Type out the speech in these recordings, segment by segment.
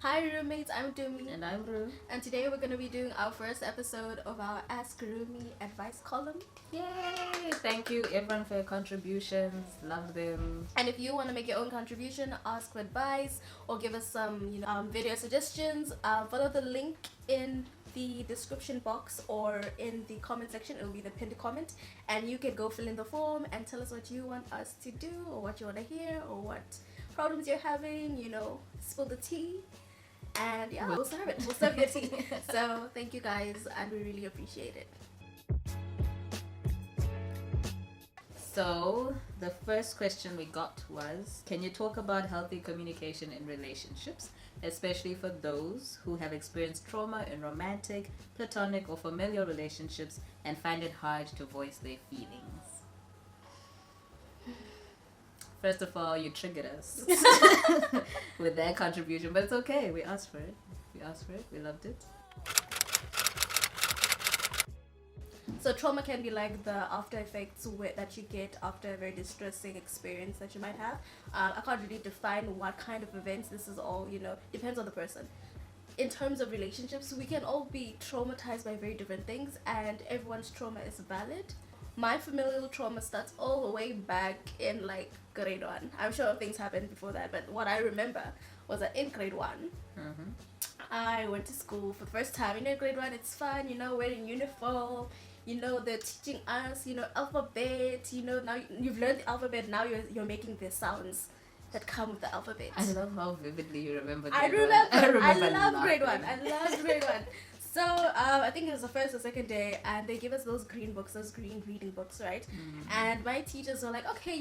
Hi roommates, I'm Dumi. And I'm Ru. And today we're going to be doing our first episode of our AskRumi advice column. Yay! Thank you everyone for your contributions. Love them. And if you want to make your own contribution, ask for advice, or give us some video suggestions, follow the link in the description box or in the comment section. It will be the pinned comment, and you can go fill in the form and tell us what you want us to do, or what you want to hear, or what problems you're having, spill the tea. And yeah, we'll serve it. We'll serve your tea. So thank you guys, and we really appreciate it. So the first question we got was, can you talk about healthy communication in relationships, especially for those who have experienced trauma in romantic, platonic, or familial relationships and find it hard to voice their feelings? First of all, you triggered us with that contribution, but it's okay. We asked for it. We loved it. So trauma can be like the after effects that you get after a very distressing experience that you might have. I can't really define what kind of events. This is all, depends on the person. In terms of relationships, we can all be traumatized by very different things, and everyone's trauma is valid. My familial trauma starts all the way back in like grade 1. I'm sure things happened before that, but what I remember was that in grade 1, I went to school for the first time. Grade 1, it's fun, wearing uniform, they're teaching us, alphabet, now you've learned the alphabet, now you're making the sounds that come with the alphabet. I love how vividly you remember I love grade 1. I loved grade 1. So I think it was the first or second day, and they give us those green reading books, right? And my teachers were like, okay,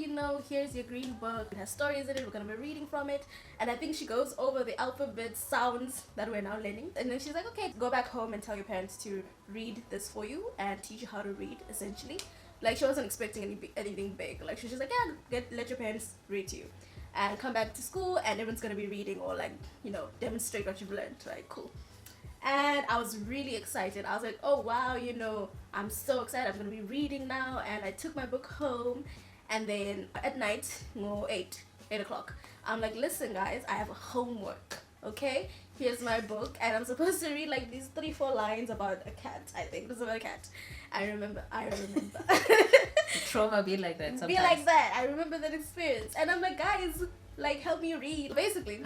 here's your green book. It has stories in it. We're going to be reading from it. And I think she goes over the alphabet sounds that we're now learning. And then she's like, okay, go back home and tell your parents to read this for you and teach you how to read, essentially. Like, she wasn't expecting anything big. Like, she was just like, yeah, let your parents read to you. And come back to school, and everyone's going to be reading or, like, demonstrate what you've learned, right? Cool. And I was really excited. I was like, oh wow, I'm so excited. I'm going to be reading now. And I took my book home, and then at night, 8 o'clock, I'm like, listen guys, I have homework, okay? Here's my book, and I'm supposed to read like these 3-4 lines about a cat. I think it was about a cat. I remember. Trauma be like that sometimes. Be like that. I remember that experience. And I'm like, guys, like, help me read. Basically,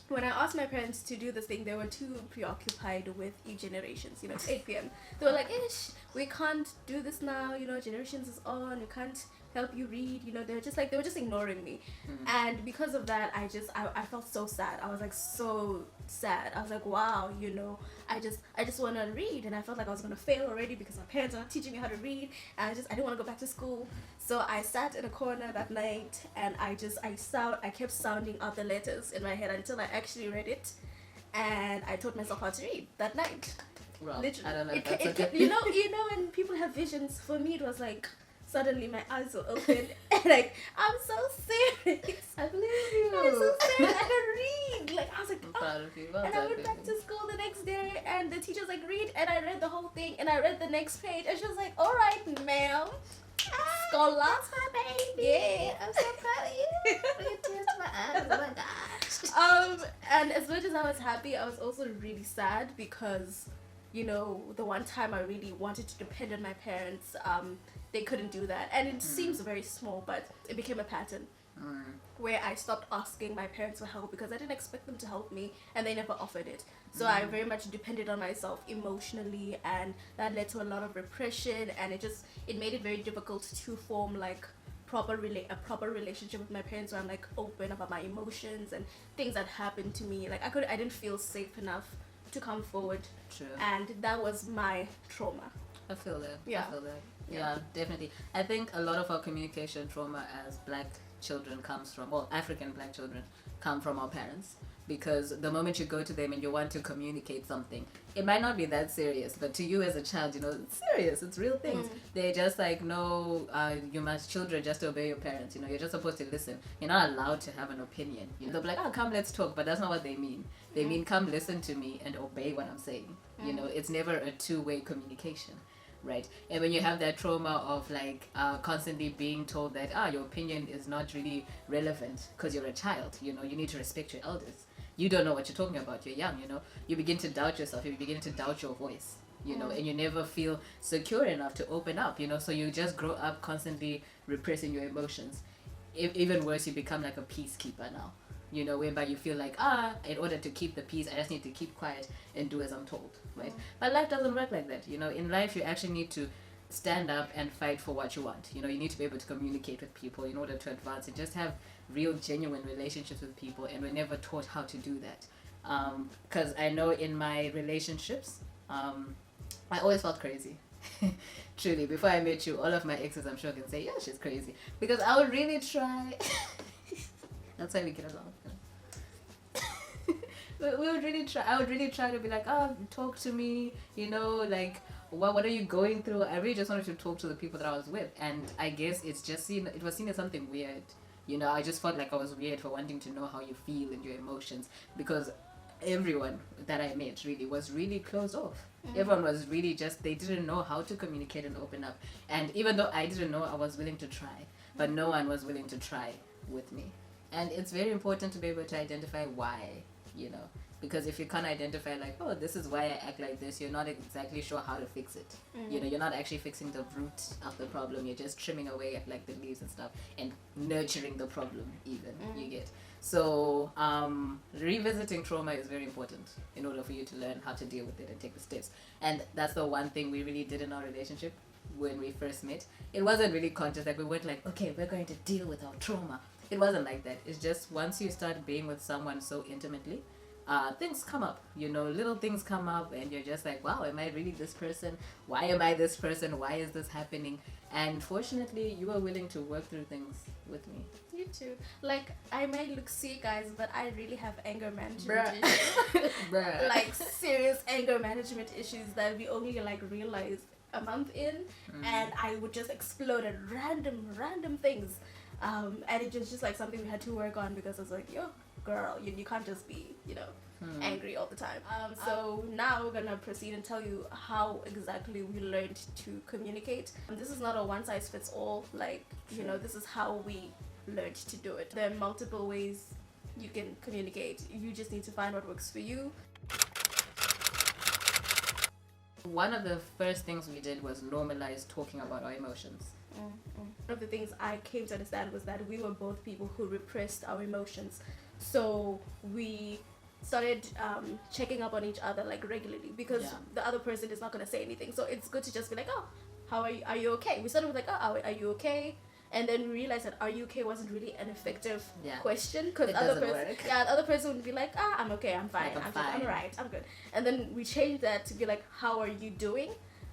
when I asked my parents to do this thing, they were too preoccupied with Generations. It's 8 p.m. They were like, ish, we can't do this now. Generations is on. We can't help you read. They were just ignoring me. And because of that, I felt so sad. I was like so sad. I was like, wow, I just want to read, and I felt like I was gonna fail already because my parents are not teaching me how to read, and I didn't want to go back to school. So I sat in a corner that night, and I kept sounding out the letters in my head until I actually read it, and I taught myself how to read that night. Well, literally. I don't know if that's okay. When people have visions, for me it was like suddenly my eyes were open and like, I'm so serious. I believe you. I'm so serious. I can read. Like, I was like, I'm proud of you. Well and done, I went back baby. to school the next day, and the teacher was like, read, and I read the whole thing, and I read the next page, and she was like, all right, ma'am. Scholar. That's my baby. Yeah. I'm so proud of you. Bring tears to my eyes. Oh my gosh. And as much as I was happy, I was also really sad because, the one time I really wanted to depend on my parents, they couldn't do that. And it seems very small, but it became a pattern where I stopped asking my parents for help because I didn't expect them to help me, and they never offered it. So I very much depended on myself emotionally, and that led to a lot of repression, and it made it very difficult to form like a proper relationship with my parents where I'm like open about my emotions and things that happened to me. Like I didn't feel safe enough to come forward. True. And that was my trauma. I feel that. Yeah. I feel that. Yeah, definitely. I think a lot of our communication trauma as black children comes from, well, African black children come from our parents, because the moment you go to them and you want to communicate something, it might not be that serious, but to you as a child, it's serious, it's real things. They're just like, no, children just obey your parents, you're just supposed to listen. You're not allowed to have an opinion. They'll be like, oh, come, let's talk, but that's not what they mean. They mean, come listen to me and obey what I'm saying. It's never a two-way communication. Right, and when you have that trauma of like constantly being told that your opinion is not really relevant because you're a child, you need to respect your elders, you don't know what you're talking about. You're young, you know. You begin to doubt yourself. You begin to doubt your voice, you know, and you never feel secure enough to open up, you know. So you just grow up constantly repressing your emotions. Even worse, you become like a peacekeeper now, you know, whereby you feel like, in order to keep the peace, I just need to keep quiet and do as I'm told, right? But life doesn't work like that, you know. In life, you actually need to stand up and fight for what you want. You know, you need to be able to communicate with people in order to advance and just have real, genuine relationships with people. And we're never taught how to do that. Because I know in my relationships, I always felt crazy. Truly, before I met you, all of my exes, I'm sure, can say, yeah, she's crazy. Because I would really try. That's why we get along. We would really try. I would really try to be like, talk to me, you know, like, what are you going through? I really just wanted to talk to the people that I was with. And I guess it's just it was seen as something weird. You know, I just felt like I was weird for wanting to know how you feel and your emotions, because everyone that I met really was really closed off. Everyone was really just, they didn't know how to communicate and open up. And even though I didn't know, I was willing to try, but no one was willing to try with me. And it's very important to be able to identify why, you know, because if you can't identify like, oh, this is why I act like this, you're not exactly sure how to fix it. You know, you're not actually fixing the root of the problem. You're just trimming away at like the leaves and stuff and nurturing the problem even, you get. So revisiting trauma is very important in order for you to learn how to deal with it and take the steps. And that's the one thing we really did in our relationship when we first met. It wasn't really conscious, like we weren't like, okay, we're going to deal with our trauma. It wasn't like that. It's just once you start being with someone so intimately, things come up, you know, little things come up, and you're just like, wow, am I really this person? Why am I this person? Why is this happening? And fortunately, you were willing to work through things with me. You too. Like, I may look sick, guys, but I really have anger management issues. Like, serious anger management issues that we only, like, realized a month in, and I would just explode at random things. And it was just, like, something we had to work on, because I was like, yo, girl, you can't just be, you know, angry all the time. So now we're gonna proceed and tell you how exactly we learned to communicate. This is not a one size fits all, like, you know, this is how we learned to do it. There are multiple ways you can communicate. You just need to find what works for you. One of the first things we did was normalize talking about our emotions. One of the things I came to understand was that we were both people who repressed our emotions. So we started checking up on each other, like, regularly, because the other person is not going to say anything. So it's good to just be like, oh, how are you okay? We started with like, oh, are you okay? And then we realized that are you okay wasn't really an effective question, because the other person would be like, I'm okay, I'm fine, like, I'm alright, I'm good. And then we changed that to be like, how are you doing?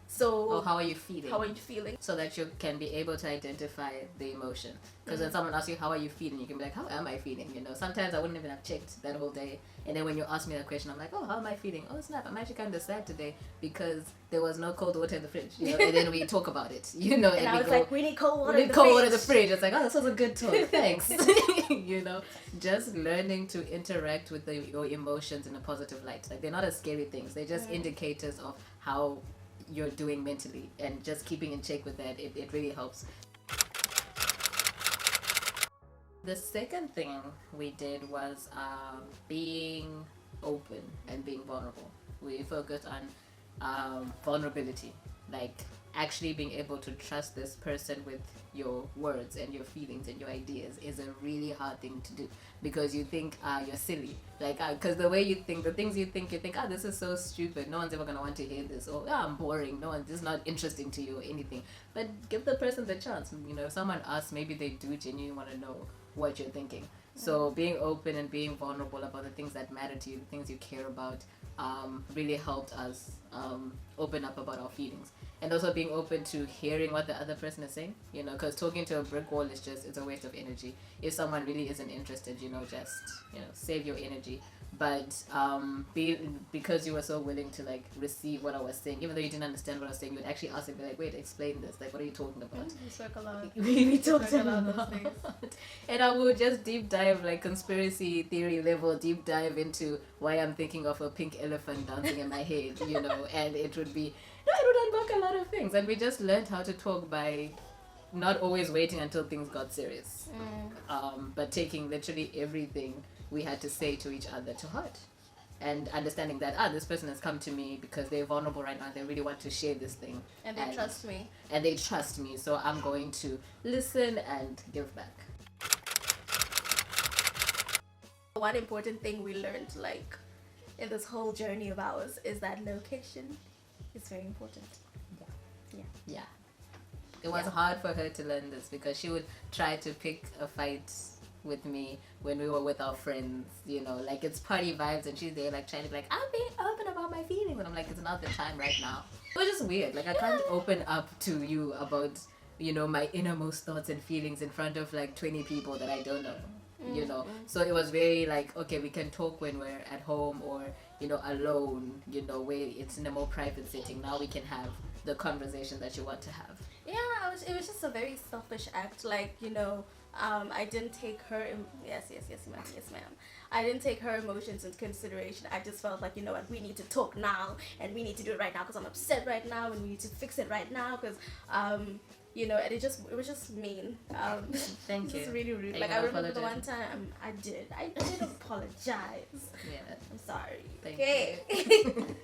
So how are you feeling? How are you feeling? So that you can be able to identify the emotion. Because when someone asks you, how are you feeling? You can be like, how am I feeling? You know, sometimes I wouldn't even have checked that whole day. And then when you ask me that question, I'm like, oh, how am I feeling? Oh, snap, I'm actually kind of sad today because there was no cold water in the fridge. You know, and then we talk about it, you know. And I was like, we need cold water in the cold water in the fridge. It's like, oh, this was a good talk. Thanks. You know, just learning to interact with your emotions in a positive light. Like, they're not as scary things. They're just indicators of how you're doing mentally, and just keeping in check with that, it really helps. The second thing we did was being open and being vulnerable. We focused on vulnerability, like actually being able to trust this person with your words and your feelings and your ideas is a really hard thing to do, because you think you're silly, like because the way you think, the things you think this is so stupid, no one's ever gonna want to hear this, or I'm boring, this is not interesting to you or anything. But give the person the chance. You know, if someone asks, maybe they do genuinely want to know what you're thinking. So being open and being vulnerable about the things that matter to you, the things you care about, really helped us open up about our feelings. And also being open to hearing what the other person is saying, you know, because talking to a brick wall is just, it's a waste of energy. If someone really isn't interested, you know, just, you know, save your energy. But because you were so willing to, like, receive what I was saying, even though you didn't understand what I was saying, you would actually ask and be like, wait, explain this, like, what are you talking about? We spoke a lot. We talked a lot. And I would just deep dive, like, conspiracy theory level, deep dive into why I'm thinking of a pink elephant dancing in my head, you know, and it would unlock a lot of things. And we just learned how to talk by not always waiting until things got serious, but taking literally everything we had to say to each other to heart. And understanding that this person has come to me because they're vulnerable right now, they really want to share this thing, and they trust me, so I'm going to listen and give back. One important thing we learned, like, in this whole journey of ours, is that location is very important. Yeah. It was hard for her to learn this because she would try to pick a fight with me when we were with our friends, you know, like it's party vibes, and she's there like trying to be like, I'm being open about my feelings, and I'm like, it's not the time right now. It was just weird. Like, I can't open up to you about, you know, my innermost thoughts and feelings in front of like 20 people that I don't know, you know. So it was very like, okay, we can talk when we're at home or, you know, alone, you know, where it's in a more private setting. Now we can have the conversation that you want to have. Yeah, it was just a very selfish act. Like, you know, I didn't take her yes ma'am, I didn't take her emotions into consideration. I just felt like, you know what, we need to talk now, and we need to do it right now because I'm upset right now, and we need to fix it right now because you know, and it was just mean. Thank you. It's really rude. Are like, you I remember apologize? the one time I did apologize. Yeah, I'm sorry. thank you.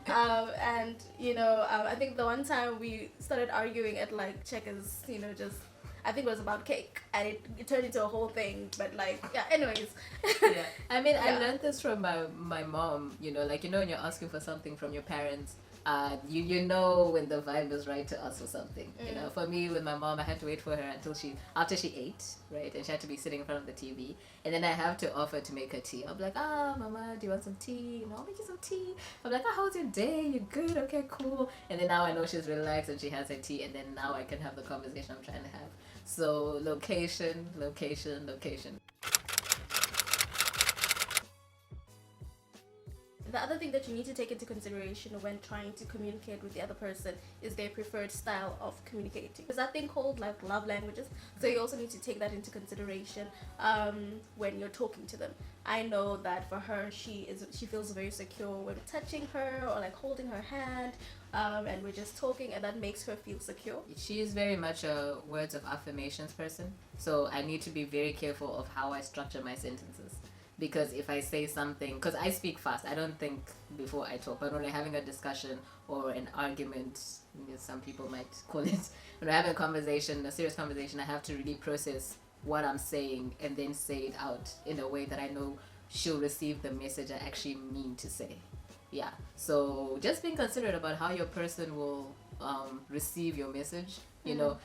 And you know, I think the one time we started arguing at like Checkers, you know, just I think it was about cake, and it turned into a whole thing. But like, yeah. Anyways. Yeah. I mean, I learned this from my mom. You know, like, you know, when you're asking for something from your parents, you know when the vibe is right to ask for something. You know, for me with my mom, I had to wait for her until after she ate, right, and she had to be sitting in front of the TV, and then I have to offer to make her tea. I'm like, mama, do you want some tea? You know, I'll make you some tea. I'm like, how's your day? You good? Okay, cool. And then now I know she's relaxed and she has her tea, and then now I can have the conversation I'm trying to have. So location. The other thing that you need to take into consideration when trying to communicate with the other person is their preferred style of communicating. There's that thing called like love languages, so you also need to take that into consideration when you're talking to them. I know that for her, she feels very secure when touching her or like holding her hand, and we're just talking, and that makes her feel secure. She is very much a words of affirmations person, so I need to be very careful of how I structure my sentences. Because if I say something, because I speak fast, I don't think before I talk, but when we're having a discussion or an argument, some people might call it, when we're having a serious conversation, I have to really process what I'm saying and then say it out in a way that I know she'll receive the message I actually mean to say. Yeah, so just being considerate about how your person will receive your message, you know.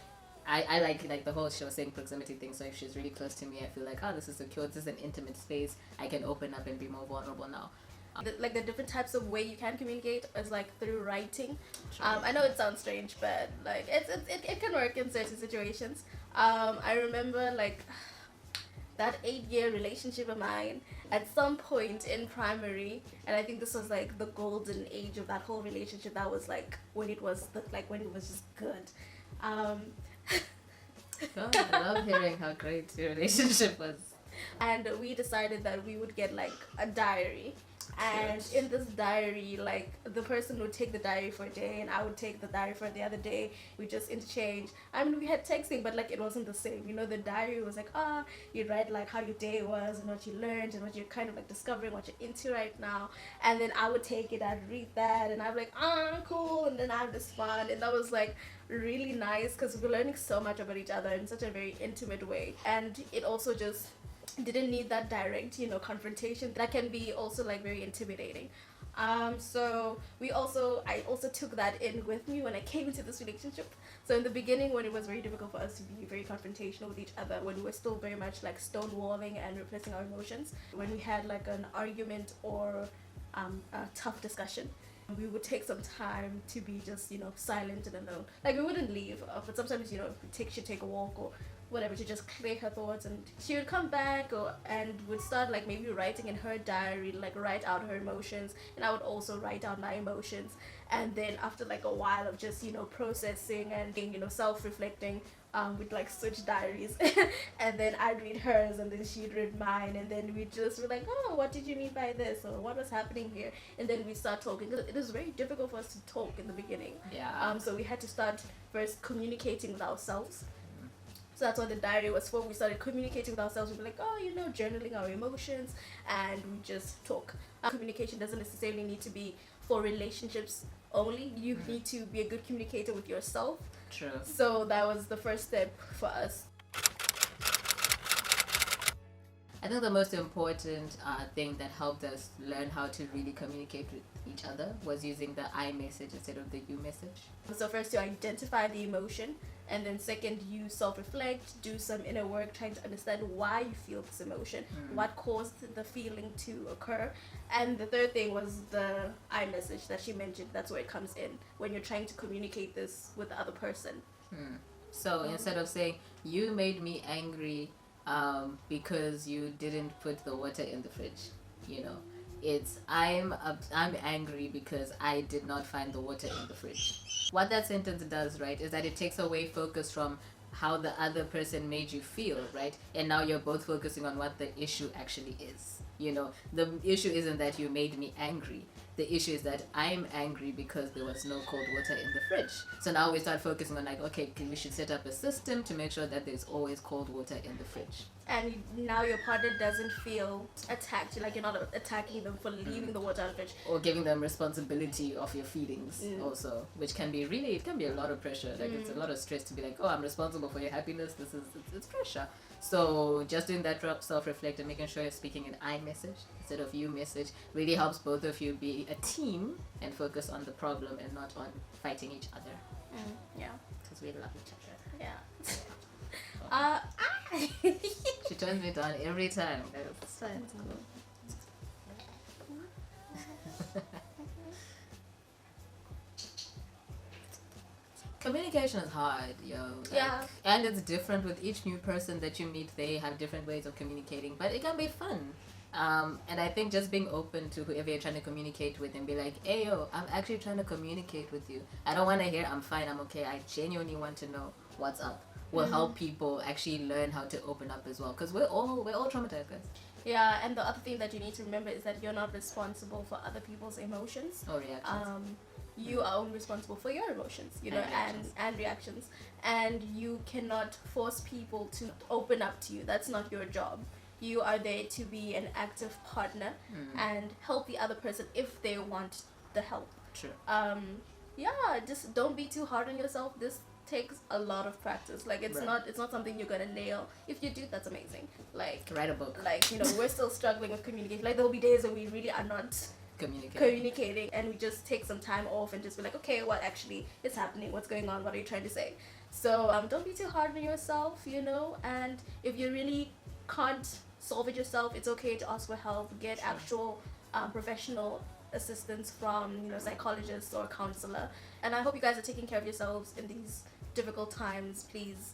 I like the whole show saying proximity thing. So if she's really close to me, I feel like, this is secure, this is an intimate space, I can open up and be more vulnerable now. The different types of way you can communicate is like through writing. I know it sounds strange, but like it can work in certain situations. I remember like that 8-year relationship of mine at some point in primary, and I think this was like the golden age of that whole relationship. That was like when it was just good. God, I love hearing how great your relationship was. And we decided that we would get like a diary, and in this diary, like the person would take the diary for a day and I would take the diary for the other day. We just interchange. I mean, we had texting, but like it wasn't the same, you know. The diary was like, you'd write like how your day was and what you learned and what you're kind of like discovering, what you're into right now. And then I would take it, I'd read that, and I'd be like, cool, and then I have this fun. And that was like really nice because we were learning so much about each other in such a very intimate way. And it also just didn't need that direct, you know, confrontation that can be also like very intimidating. So I also took that in with me when I came into this relationship. So in the beginning, when it was very difficult for us to be very confrontational with each other, when we were still very much like stonewalling and repressing our emotions, when we had like an argument or a tough discussion, we would take some time to be just, you know, silent and alone. Like we wouldn't leave, but sometimes, you know, she'd take a walk or whatever to just clear her thoughts, and she would come back and would start like maybe writing in her diary, like write out her emotions, and I would also write out my emotions. And then after like a while of just, you know, processing and being, you know, self-reflecting, we'd like switch diaries and then I'd read hers and then she'd read mine, and then we'd just be like, what did you mean by this, or what was happening here? And then we start talking. It was very difficult for us to talk in the beginning. Yeah. So we had to start first communicating with ourselves. So that's what the diary was for. We started communicating with ourselves. We'd be like, oh, journaling our emotions, and we just talk. Communication doesn't necessarily need to be for relationships only. You need to be a good communicator with yourself. True. So that was the first step for us. I think the most important thing that helped us learn how to really communicate with each other was using the I message instead of the you message. So first you identify the emotion, and then second you self-reflect, do some inner work trying to understand why you feel this emotion, what caused the feeling to occur. And the third thing was the I message that she mentioned. That's where it comes in when you're trying to communicate this with the other person. So instead of saying you made me angry because you didn't put the water in the fridge, it's I'm angry because I did not find the water in the fridge. What that sentence does, right, is that it takes away focus from how the other person made you feel, right? And now you're both focusing on what the issue actually is. The issue isn't that you made me angry. The issue is that I'm angry because there was no cold water in the fridge. So now we start focusing on okay, we should set up a system to make sure that there's always cold water in the fridge. And now your partner doesn't feel attacked. You're not attacking them for leaving the water out of the fridge. Or giving them responsibility of your feelings also, which can be it can be a lot of pressure. It's a lot of stress to be like, oh, I'm responsible for your happiness. It's pressure. So just doing that self-reflect and making sure you're speaking an I message instead of you message really helps both of you be a team and focus on the problem and not on fighting each other. Yeah. Because we love each other. Yeah. She turns me down every time. That's fine. It's cool. Communication is hard, and it's different with each new person that you meet. They have different ways of communicating, but it can be fun. And I think just being open to whoever you're trying to communicate with and be like, hey, yo, I'm actually trying to communicate with you. I don't want to hear I'm fine, I'm okay. I genuinely want to know what's up. Will help people actually learn how to open up as well, because we're all traumatized, guys. Yeah, and the other thing that you need to remember is that you're not responsible for other people's emotions or reactions. You are only responsible for your emotions, and reactions. And you cannot force people to open up to you. That's not your job. You are there to be an active partner and help the other person if they want the help. True. Just don't be too hard on yourself. This takes a lot of practice. It's not something you're gonna nail. If you do, that's amazing. Write a book. We're still struggling with communication. There'll be days that we really are not communicating, and we just take some time off and just be like, okay, what actually is happening? What's going on? What are you trying to say? So don't be too hard on yourself, and if you really can't solve it yourself, it's okay to ask for help. Get actual professional assistance from psychologists or counselor. And I hope you guys are taking care of yourselves in these difficult times. Please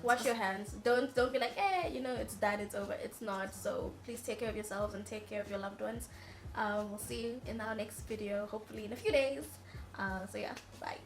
wash your hands. Don't be like, it's done, it's over. It's not. So please take care of yourselves and take care of your loved ones. We'll see you in our next video, hopefully in a few days. So yeah, bye.